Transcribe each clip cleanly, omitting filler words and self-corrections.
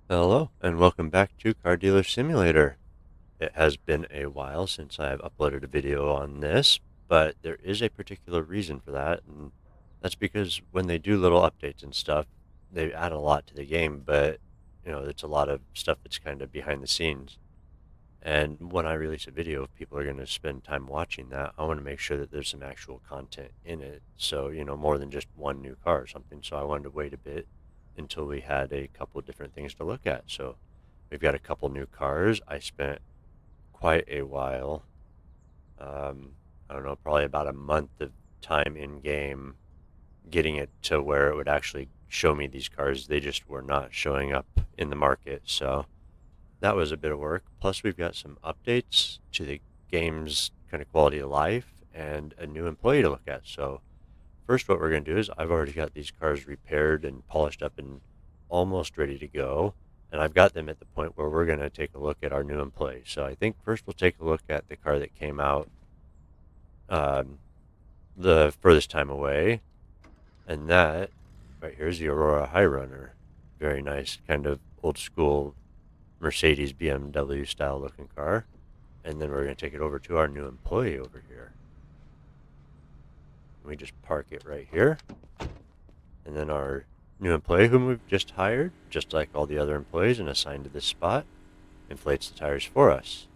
Hello, and welcome back to Car Dealer Simulator. It has been a while since I've uploaded a video on this, but there is a particular reason for that, and that's because when they do little updates and stuff, they add a lot to the game, but it's a lot of stuff that's kind of behind the scenes. And when I release a video, if people are going to spend time watching that, I want to make sure that there's some actual content in it. So, more than just one new car or something. So I wanted to wait a bit until we had a couple different things to look at. So we've got a couple new cars. I spent quite a while, um, I don't know, probably about a month of time in game getting it to where it would actually show me these cars. They just were not showing up in the market. So that was a bit of work. Plus, we've got some updates to the game's kind of quality of life and a new employee to look at. So, first, what we're going to do is I've already got these cars repaired and polished up and almost ready to go. And I've got them at the point where we're going to take a look at our new employee. So, I think first we'll take a look at the car that came out um, the furthest time away. And that right here is the Aurora High Runner. Very nice, kind of old school Mercedes BMW style looking car. And then we're going to take it over to our new employee over here. We just park it right here. And then our new employee, whom we've just hired, just like all the other employees and assigned to this spot, inflates the tires for us.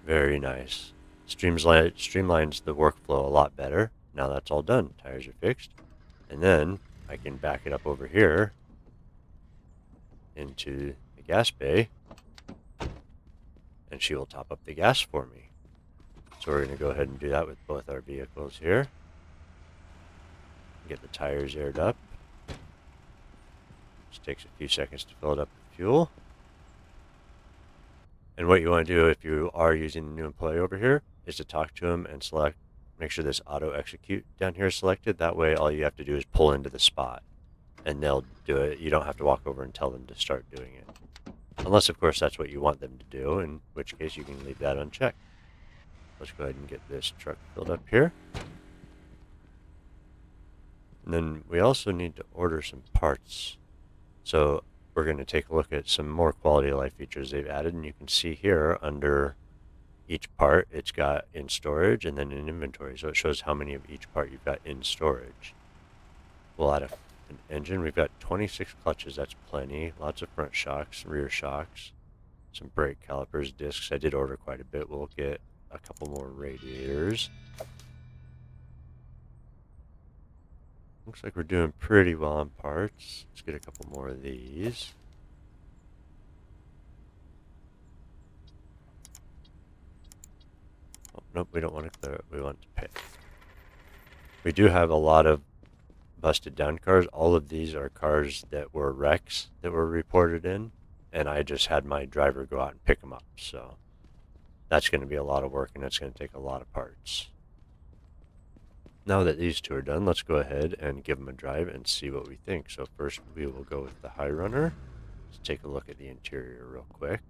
Very nice. Streamlines the workflow a lot better. Now that's all done. Tires are fixed. And then I can back it up over here into the gas bay, and she will top up the gas for me. So we're going to go ahead and do that with both our vehicles here. Get the tires aired up. Just takes a few seconds to fill it up with fuel. And what you want to do if you are using the new employee over here is to talk to him and make sure this auto execute down here is selected. That way all you have to do is pull into the spot and they'll do it. You don't have to walk over and tell them to start doing it. Unless, of course, that's what you want them to do, in which case you can leave that unchecked. Let's go ahead and get this truck filled up here. And then we also need to order some parts. So we're going to take a look at some more quality of life features they've added. And you can see here under each part, it's got in storage and then in inventory. So it shows how many of each part you've got in storage. We'll add an engine. We've got 26 clutches. That's plenty. Lots of front shocks, rear shocks, some brake calipers, discs. I did order quite a bit. We'll get a couple more radiators. Looks like we're doing pretty well on parts. Let's get a couple more of these. Oh, nope, we don't want to clear it. We want to pay. We do have a lot of busted down cars. All of these are cars that were wrecks that were reported in, and I just had my driver go out and pick them up. So that's going to be a lot of work, and it's going to take a lot of parts. Now that these two are done, let's go ahead and give them a drive and see what we think. So first we will go with the High Runner. Let's take a look at the interior real quick.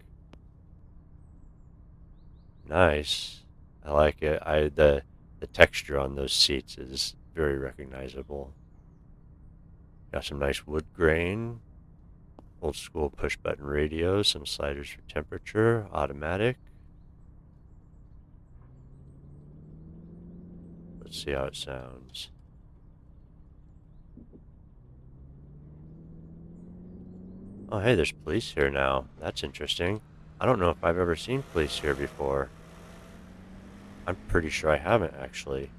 Nice. I like it. The texture on those seats is very recognizable. Got some nice wood grain, old school push button radio, some sliders for temperature, automatic. Let's see how it sounds. Oh, hey, there's police here now. That's interesting. I don't know if I've ever seen police here before. I'm pretty sure I haven't, actually.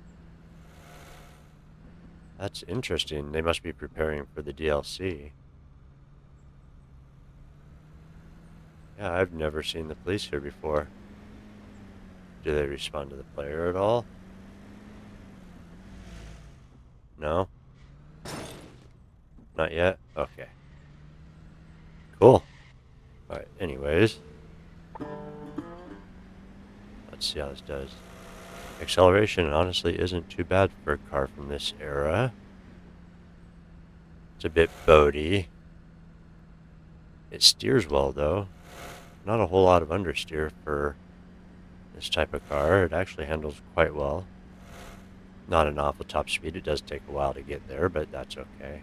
That's interesting. They must be preparing for the DLC. Yeah, I've never seen the police here before. Do they respond to the player at all? No? Not yet? Okay. Cool. Alright, anyways. Let's see how this does. Acceleration honestly isn't too bad for a car from this era. It's a bit boaty. It steers well though. Not a whole lot of understeer for this type of car. It actually handles quite well. Not an awful top speed. It does take a while to get there, but that's okay.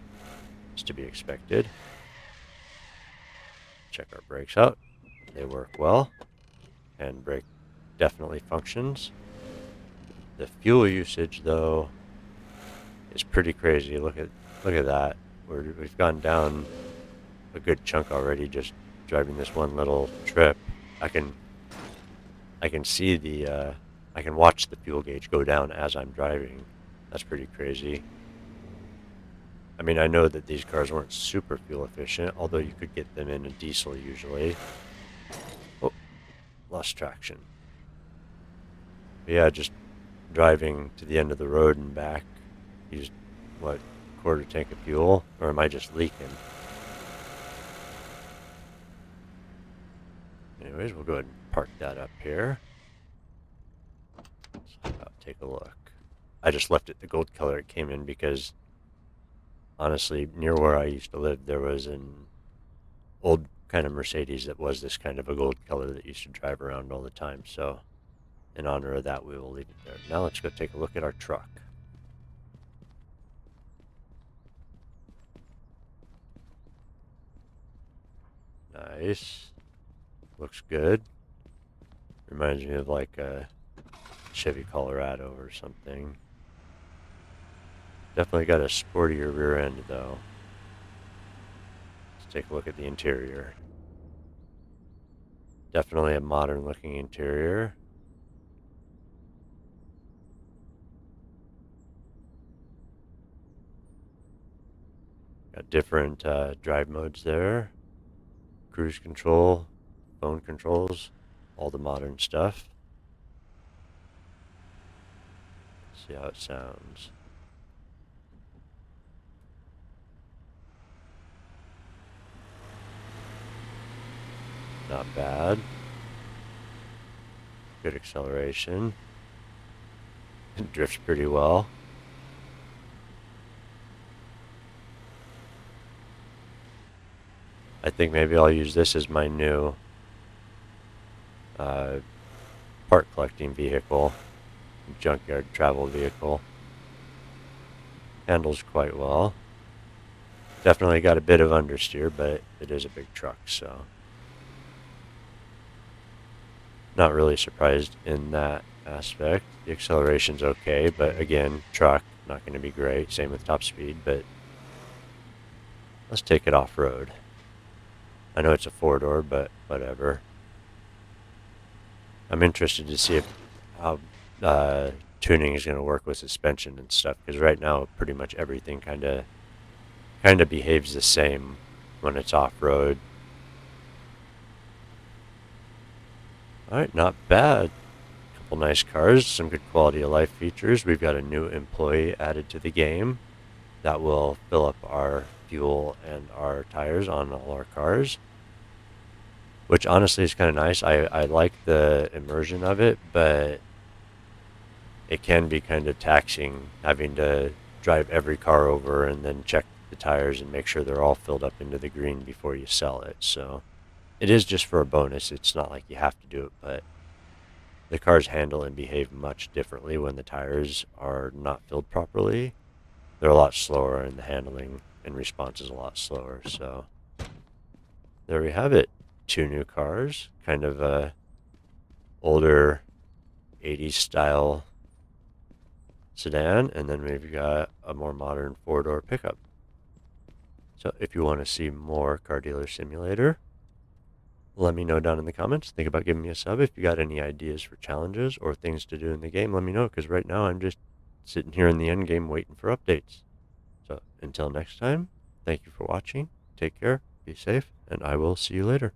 It's to be expected. Check our brakes out. They work well. Handbrake definitely functions. The fuel usage, though, is pretty crazy. Look at that. We've gone down a good chunk already just driving this one little trip. I can see the I can watch the fuel gauge go down as I'm driving. That's pretty crazy. I mean, I know that these cars weren't super fuel efficient, although you could get them in a diesel usually. Oh, lost traction. But yeah, just driving to the end of the road and back, used, what, quarter tank of fuel? Or am I just leaking? Anyways, we'll go ahead and park that up here. So take a look. I just left it the gold color it came in because, honestly, near where I used to live, there was an old kind of Mercedes that was this kind of a gold color that used to drive around all the time. So in honor of that, we will leave it there. Now let's go take a look at our truck. Nice. Looks good. Reminds me of like a Chevy Colorado or something. Definitely got a sportier rear end though. Let's take a look at the interior. Definitely a modern looking interior. Got different drive modes there. Cruise control, phone controls, all the modern stuff. Let's see how it sounds. Not bad. Good acceleration. It drifts pretty well. I think maybe I'll use this as my new part collecting vehicle, junkyard travel vehicle. Handles quite well. Definitely got a bit of understeer, but it is a big truck, so not really surprised in that aspect. The acceleration's okay, but again, truck, not going to be great. Same with top speed, but let's take it off-road. I know it's a four-door, but whatever. I'm interested to see how tuning is going to work with suspension and stuff, because right now pretty much everything kind of behaves the same when it's off-road. Alright, not bad. Couple nice cars, some good quality of life features. We've got a new employee added to the game that will fill up our fuel and our tires on all our cars, which honestly is kind of nice. I like the immersion of it, but it can be kind of taxing having to drive every car over and then check the tires and make sure they're all filled up into the green before you sell it. So it is just for a bonus. It's not like you have to do it, but the cars handle and behave much differently when the tires are not filled properly. They're a lot slower, and the handling and response is a lot slower. So there we have it. Two new cars, kind of a older 80s style sedan, and then we've got a more modern four-door pickup. So if you want to see more Car Dealer Simulator, let me know down in the comments. Think about giving me a sub. If you got any ideas for challenges or things to do in the game, let me know, because right now I'm just sitting here in the end game waiting for updates. So until next time, thank you for watching. Take care, be safe, and I will see you later.